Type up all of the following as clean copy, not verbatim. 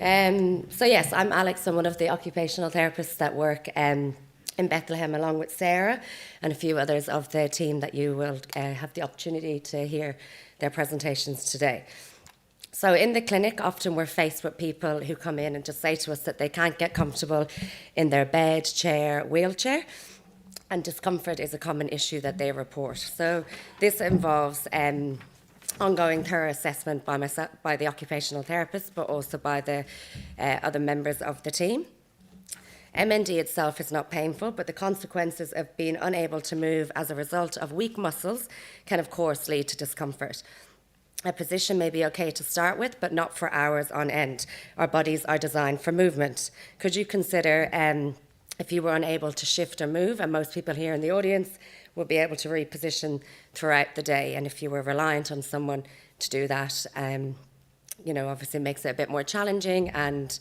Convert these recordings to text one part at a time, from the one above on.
So yes, I'm Alex. I'm one of the occupational therapists that work in Bethlehem along with Sarah and a few others of the team that you will have the opportunity to hear their presentations today. So in the clinic, often we're faced with people who come in and just say to us that they can't get comfortable in their bed, chair, wheelchair, and discomfort is a common issue that they report. So this involves ongoing thorough assessment by the occupational therapist, but also by the other members of the team. MND itself is not painful, but the consequences of being unable to move as a result of weak muscles can, of course, lead to discomfort. A position may be okay to start with, but not for hours on end. Our bodies are designed for movement. Could you consider if you were unable to shift or move, and most people here in the audience will be able to reposition throughout the day, and if you were reliant on someone to do that, obviously makes it a bit more challenging, and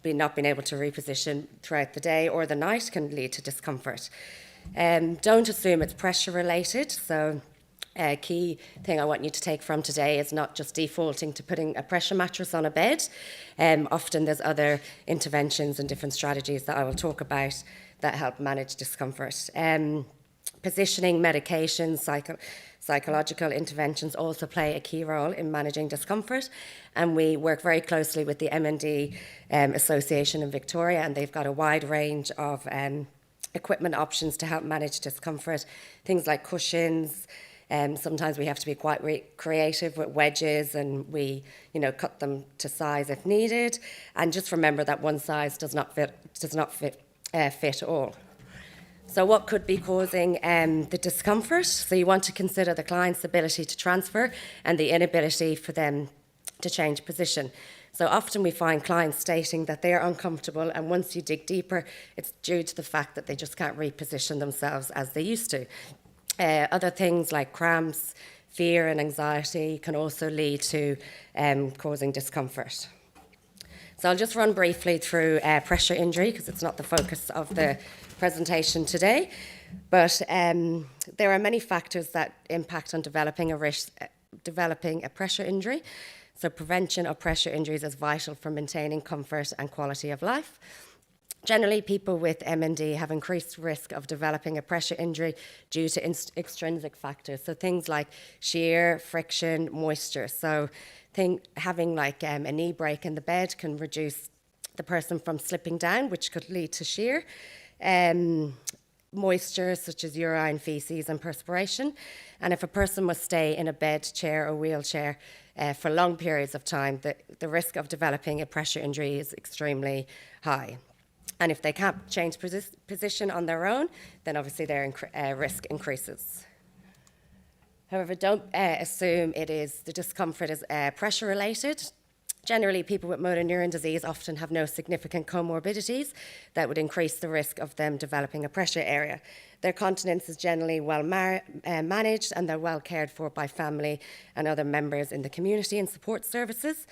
not being able to reposition throughout the day or the night can lead to discomfort. Don't assume it's pressure related. So a key thing I want you to take from today is not just defaulting to putting a pressure mattress on a bed. Often there's other interventions and different strategies that I will talk about that help manage discomfort. Positioning, medications, psychological interventions also play a key role in managing discomfort, and we work very closely with the MND Association in Victoria, and they've got a wide range of equipment options to help manage discomfort, things like cushions. Sometimes we have to be quite creative with wedges, and we cut them to size if needed, and just remember that one size does not fit all. So what could be causing the discomfort? So you want to consider the client's ability to transfer and the inability for them to change position. So often we find clients stating that they are uncomfortable, and once you dig deeper, it's due to the fact that they just can't reposition themselves as they used to. Other things like cramps, fear and anxiety can also lead to causing discomfort. So I'll just run briefly through pressure injury because it's not the focus of the presentation today, but there are many factors that impact on developing a pressure injury. So prevention of pressure injuries is vital for maintaining comfort and quality of life. Generally, people with MND have increased risk of developing a pressure injury due to extrinsic factors. So things like shear, friction, moisture. So having like a knee break in the bed can reduce the person from slipping down, which could lead to shear. Moisture, such as urine, feces, and perspiration. And if a person must stay in a bed, chair, or wheelchair for long periods of time, the risk of developing a pressure injury is extremely high. And if they can't change position on their own, then obviously their risk increases. However, don't assume the discomfort is pressure related. Generally, people with motor neuron disease often have no significant comorbidities that would increase the risk of them developing a pressure area. Their continence is generally well managed, and they're well cared for by family and other members in the community and support services.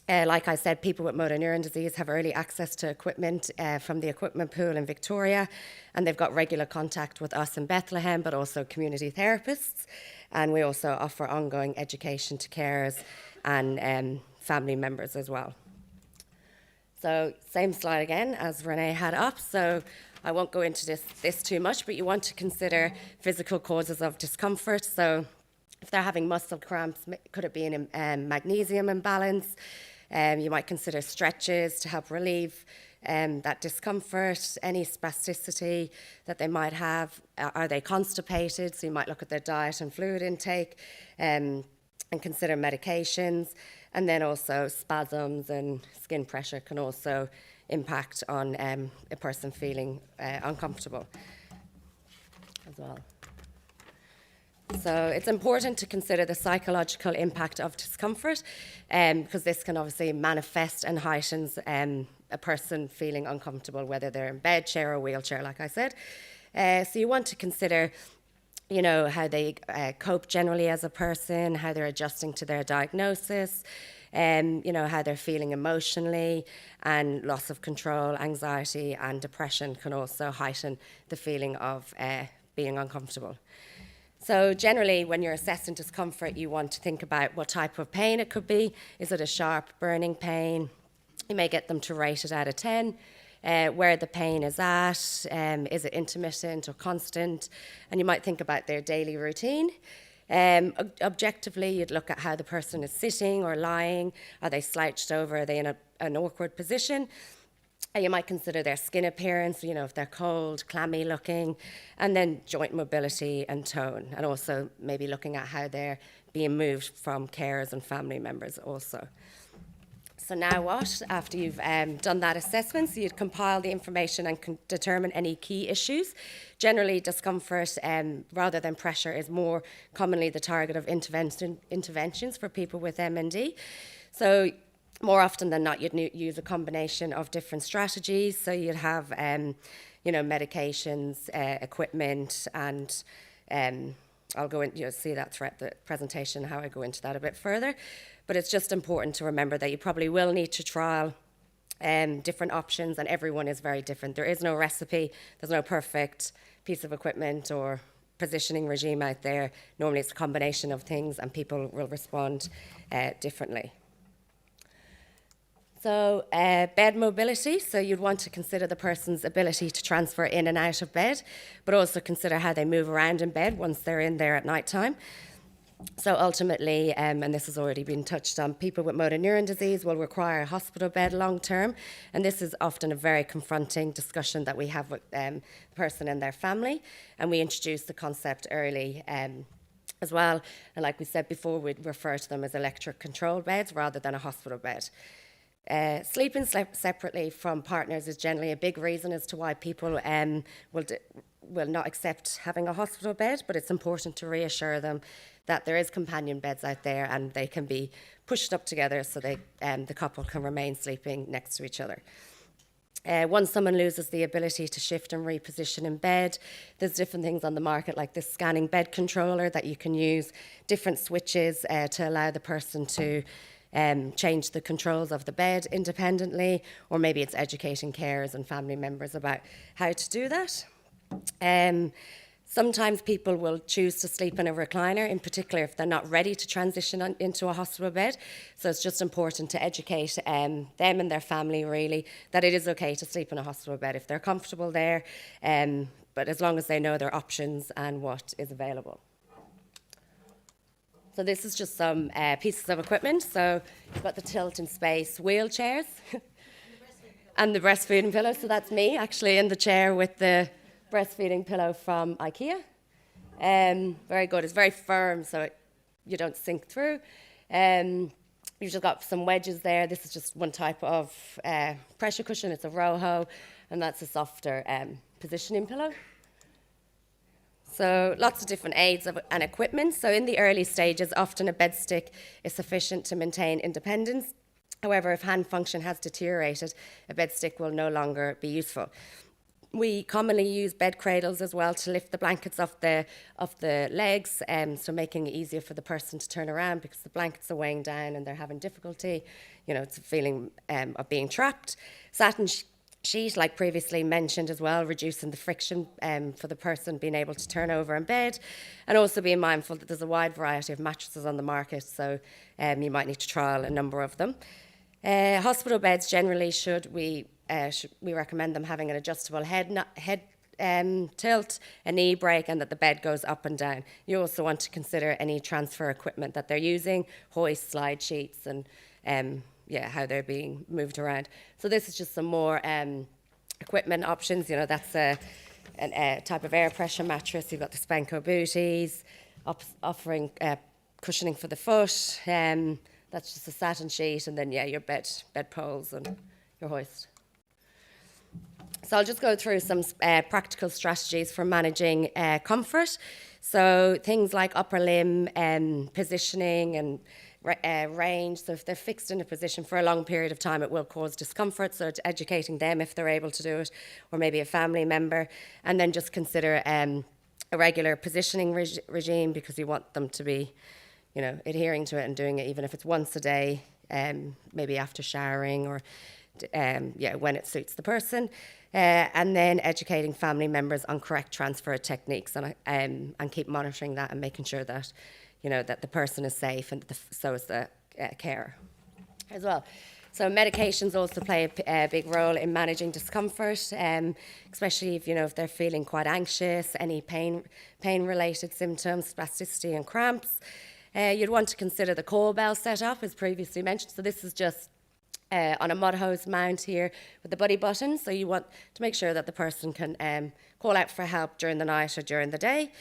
Like I said, people with motor neuron disease have early access to equipment from the equipment pool in Victoria, and they've got regular contact with us in Bethlehem, but also community therapists. And we also offer ongoing education to carers and family members as well. So same slide again as Renee had up. So I won't go into this too much, but you want to consider physical causes of discomfort. So if they're having muscle cramps, could it be a magnesium imbalance? You might consider stretches to help relieve that discomfort, any spasticity that they might have. Are they constipated? So you might look at their diet and fluid intake and consider medications. And then also spasms and skin pressure can also impact on a person feeling uncomfortable as well. So it's important to consider the psychological impact of discomfort because this can obviously manifest and heightens a person feeling uncomfortable, whether they're in bed, chair, or wheelchair, like I said. So you want to consider how they cope generally as a person, how they're adjusting to their diagnosis, how they're feeling emotionally, and loss of control, anxiety, and depression can also heighten the feeling of being uncomfortable. So generally, when you're assessing discomfort, you want to think about what type of pain it could be. Is it a sharp, burning pain? You may get them to rate it out of 10, where the pain is at, is it intermittent or constant? And you might think about their daily routine. Objectively, you'd look at how the person is sitting or lying. Are they slouched over? Are they in an awkward position? You might consider their skin appearance, if they're cold, clammy looking, and then joint mobility and tone, and also maybe looking at how they're being moved from carers and family members also. So now what? After you've done that assessment, so you'd compile the information and determine any key issues. Generally, discomfort, rather than pressure, is more commonly the target of interventions for people with MND. So more often than not, you'd use a combination of different strategies. So you'd have, medications, equipment, and I'll go in, you'll see that throughout the presentation, how I go into that a bit further. But it's just important to remember that you probably will need to trial different options, and everyone is very different. There is no recipe, there's no perfect piece of equipment or positioning regime out there. Normally it's a combination of things, and people will respond differently. So bed mobility, so you'd want to consider the person's ability to transfer in and out of bed, but also consider how they move around in bed once they're in there at night time. So ultimately, and this has already been touched on, people with motor neuron disease will require a hospital bed long term, and this is often a very confronting discussion that we have with the person and their family, and we introduce the concept early as well, and like we said before, we'd refer to them as electric controlled beds rather than a hospital bed. Sleeping separately from partners is generally a big reason as to why people will not accept having a hospital bed, but it's important to reassure them that there is companion beds out there and they can be pushed up together so the couple can remain sleeping next to each other. Once someone loses the ability to shift and reposition in bed, there's different things on the market like this scanning bed controller that you can use, different switches to allow the person to change the controls of the bed independently, or maybe it's educating carers and family members about how to do that. Sometimes people will choose to sleep in a recliner, in particular if they're not ready to transition into a hospital bed. So it's just important to educate them and their family, really, that it is okay to sleep in a hospital bed if they're comfortable there, but as long as they know their options and what is available. So this is just some pieces of equipment. So you've got the tilt and space wheelchairs and the breastfeeding pillow. So that's me actually in the chair with the breastfeeding pillow from IKEA. Very good. It's very firm, so you don't sink through. You've just got some wedges there. This is just one type of pressure cushion. It's a Roho, and that's a softer positioning pillow. So lots of different aids and equipment. So in the early stages, often a bed stick is sufficient to maintain independence. However, if hand function has deteriorated, a bed stick will no longer be useful. We commonly use bed cradles as well to lift the blankets off the legs, so making it easier for the person to turn around because the blankets are weighing down and they're having difficulty. It's a feeling of being trapped. Satin sheet, like previously mentioned as well, reducing the friction for the person being able to turn over in bed, and also being mindful that there's a wide variety of mattresses on the market, so you might need to trial a number of them. Hospital beds generally we recommend them having an adjustable head tilt, a knee break, and that the bed goes up and down. You also want to consider any transfer equipment that they're using, hoist, slide sheets, and how they're being moved around. So this is just some more equipment options. That's a type of air pressure mattress. You've got the Spanko booties, offering cushioning for the foot. That's just a satin sheet, and then your bed poles and your hoist. So I'll just go through some practical strategies for managing comfort. So things like upper limb positioning and range. So if they're fixed in a position for a long period of time, it will cause discomfort. So it's educating them if they're able to do it, or maybe a family member. And then just consider a regular positioning regime, because you want them to be, adhering to it and doing it, even if it's once a day, maybe after showering or when it suits the person. and then educating family members on correct transfer techniques, and keep monitoring that and making sure that, that the person is safe, and so is the carer as well. So medications also play a big role in managing discomfort, especially if they're feeling quite anxious, any pain-related symptoms, spasticity and cramps. You'd want to consider the call bell setup, as previously mentioned. So this is just on a mud hose mount here with the buddy button. So you want to make sure that the person can call out for help during the night or during the day.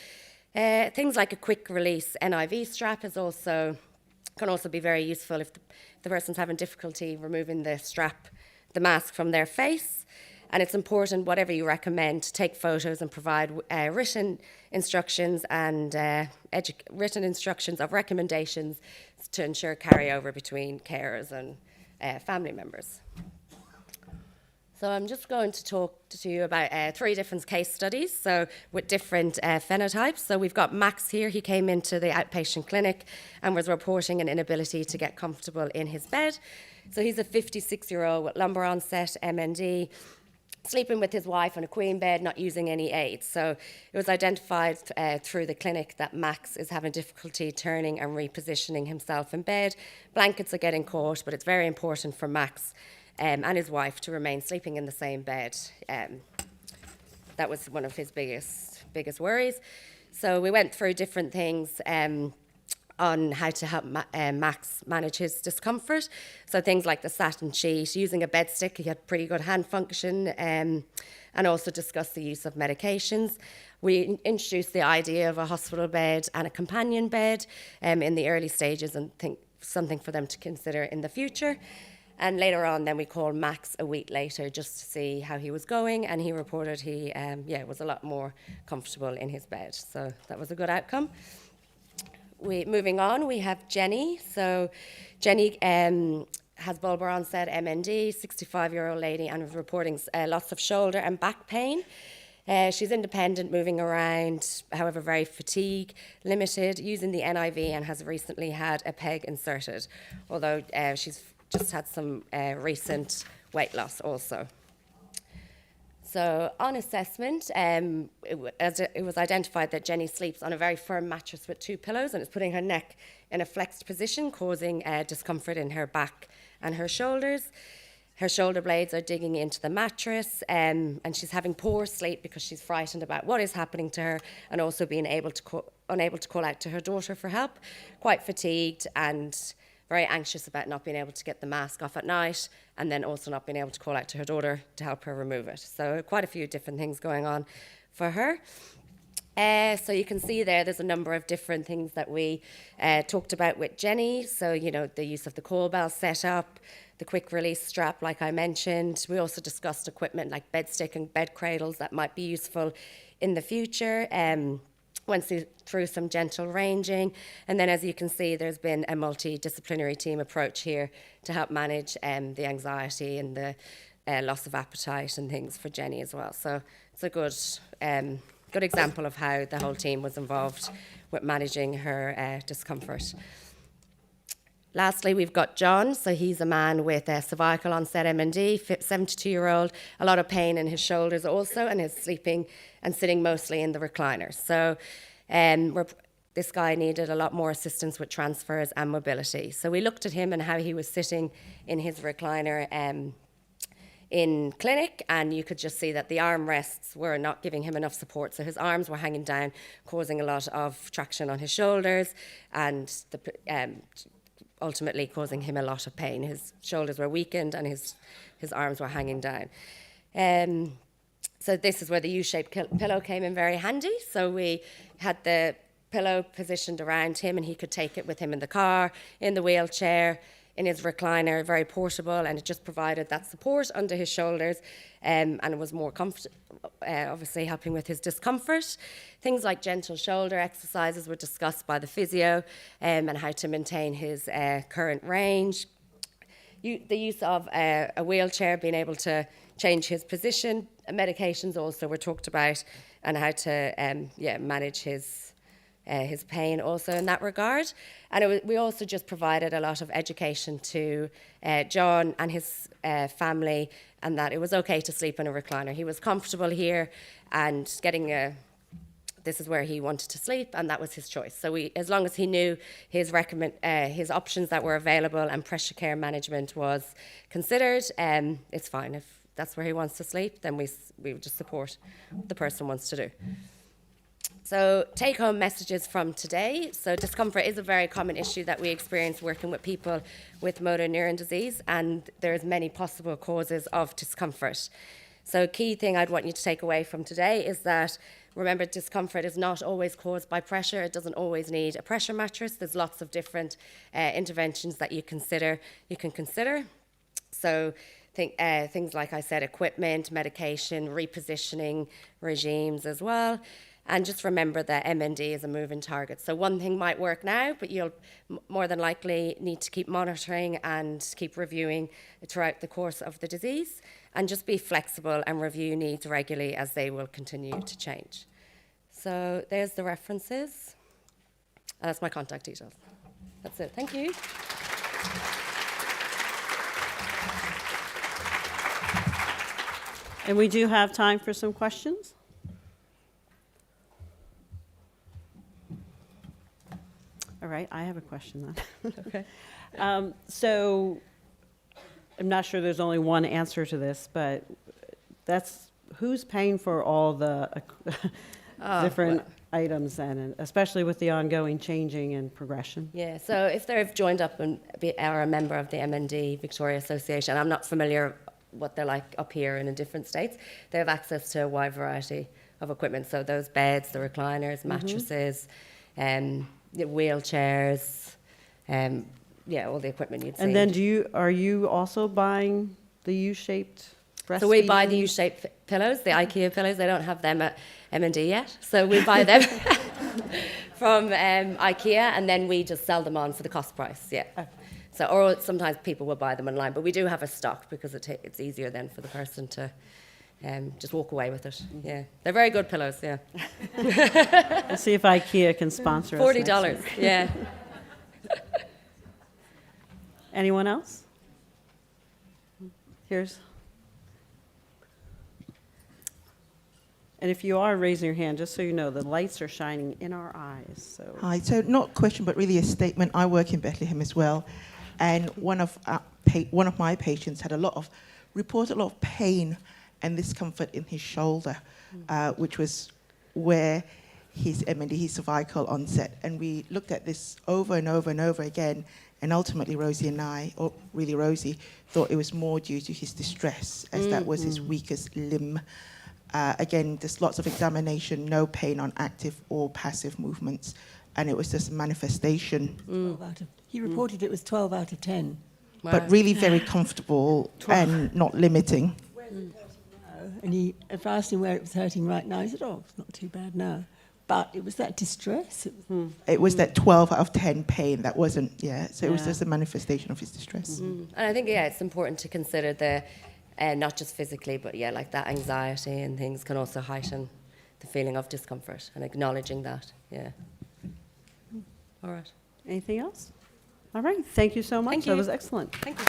Things like a quick release NIV strap can also be very useful if the person's having difficulty removing the mask from their face. And it's important, whatever you recommend, to take photos and provide written instructions and written instructions of recommendations to ensure carryover between carers and family members. So I'm just going to talk to you about 3 different case studies, so with different phenotypes. So we've got Max here. He came into the outpatient clinic and was reporting an inability to get comfortable in his bed. So he's a 56-year-old with lumbar onset MND, sleeping with his wife on a queen bed, not using any aids. So it was identified through the clinic that Max is having difficulty turning and repositioning himself in bed. Blankets are getting caught, but it's very important for Max and his wife to remain sleeping in the same bed. That was one of his biggest worries. So we went through different things on how to help Max manage his discomfort. So things like the satin sheet, using a bed stick. He had pretty good hand function, and also discussed the use of medications. We introduced the idea of a hospital bed and a companion bed in the early stages, and think something for them to consider in the future. And later on, then we called Max a week later just to see how he was going, and he reported he was a lot more comfortable in his bed. So that was a good outcome. Moving on, we have Jenny. So Jenny has bulbar onset MND, 65-year-old lady, and was reporting lots of shoulder and back pain. She's independent, moving around, however very fatigue, limited, using the NIV, and has recently had a peg inserted, although she's just had some recent weight loss also. So on assessment, it was identified that Jenny sleeps on a very firm mattress with 2 pillows, and it's putting her neck in a flexed position, causing discomfort in her back and her shoulders. Her shoulder blades are digging into the mattress, and she's having poor sleep because she's frightened about what is happening to her, and also being unable to call out to her daughter for help, quite fatigued and very anxious about not being able to get the mask off at night, and then also not being able to call out to her daughter to help her remove it. So quite a few different things going on for her. So you can see there's a number of different things that we talked about with Jenny. So, the use of the call bell setup, the quick release strap, like I mentioned. We also discussed equipment like bed stick and bed cradles that might be useful in the future. Went through some gentle ranging. And then, as you can see, there's been a multidisciplinary team approach here to help manage the anxiety and the loss of appetite and things for Jenny as well. So it's a good example of how the whole team was involved with managing her discomfort. Lastly, we've got John. So he's a man with a cervical onset MND, 72-year-old, a lot of pain in his shoulders also, and is sleeping and sitting mostly in the recliner. So this guy needed a lot more assistance with transfers and mobility. So we looked at him and how he was sitting in his recliner in clinic, and you could just see that the armrests were not giving him enough support. So his arms were hanging down, causing a lot of traction on his shoulders, and ultimately causing him a lot of pain. His shoulders were weakened and his arms were hanging down. So this is where the U-shaped pillow came in very handy. So we had the pillow positioned around him, and he could take it with him in the car, in the wheelchair, in his recliner, very portable, and it just provided that support under his shoulders, and it was more comfortable, obviously helping with his discomfort. Things like gentle shoulder exercises were discussed by the physio, and how to maintain his current range. The use of a wheelchair, being able to change his position. Medications also were talked about, and how to manage his pain also in that regard. And we also just provided a lot of education to John and his family and that it was okay to sleep in a recliner. He was comfortable here and this is where he wanted to sleep, and that was his choice. So as long as he knew his options that were available and pressure care management was considered, it's fine. If that's where he wants to sleep, then we would just support what the person wants to do. So take-home messages from today. So discomfort is a very common issue that we experience working with people with motor neuron disease, and there's many possible causes of discomfort. So key thing I'd want you to take away from today is that, remember, discomfort is not always caused by pressure. It doesn't always need a pressure mattress. There's lots of different interventions that you can consider. So things like I said, equipment, medication, repositioning regimes as well. And just remember that MND is a moving target. So one thing might work now, but you'll more than likely need to keep monitoring and keep reviewing throughout the course of the disease. And just be flexible and review needs regularly as they will continue to change. So there's the references. That's my contact details. That's it. Thank you. And we do have time for some questions. All right, I have a question then. Okay. So I'm not sure there's only one answer to this, but who's paying for all the different items and especially with the ongoing changing and progression? Yeah, so if they've joined up and are a member of the MND Victoria Association, I'm not familiar what they're like up here and in different states, they have access to a wide variety of equipment. So those beds, the recliners, mattresses, the wheelchairs, all the equipment you'd see. And then are you also buying the U-shaped breastfeeding? So we buy the U-shaped pillows, the IKEA pillows. They don't have them at MND yet. So we buy them from IKEA, and then we just sell them on for the cost price, yeah. Okay. So, or sometimes people will buy them online, but we do have a stock because it's easier then for the person to just walk away with it. Yeah, they're very good pillows, yeah. We'll see if IKEA can sponsor us next $40, week. yeah. Anyone else? And if you are raising your hand, just so you know, the lights are shining in our eyes. So. Hi, so not a question, but really a statement. I work in Bethlehem as well, and one of my patients had reported a lot of pain and discomfort in his shoulder, which was where his MND, his cervical onset. And we looked at this over and over and over again, and ultimately Rosie and I, or really Rosie, thought it was more due to his distress, as that was his weakest limb. Again, there's lots of examination, no pain on active or passive movements, and it was just a manifestation. He reported it was 12 out of 10. Wow. But really very comfortable and not limiting. And if I asked him where it was hurting right now, he said, oh, it's not too bad now. But it was that distress. It was that 12 out of 10 pain that wasn't, so it was just a manifestation of his distress. And I think, it's important to consider the, not just physically, but like that anxiety and things can also heighten the feeling of discomfort, and acknowledging that, All right. Anything else? All right, thank you so much. Thank you. That was excellent. Thank you.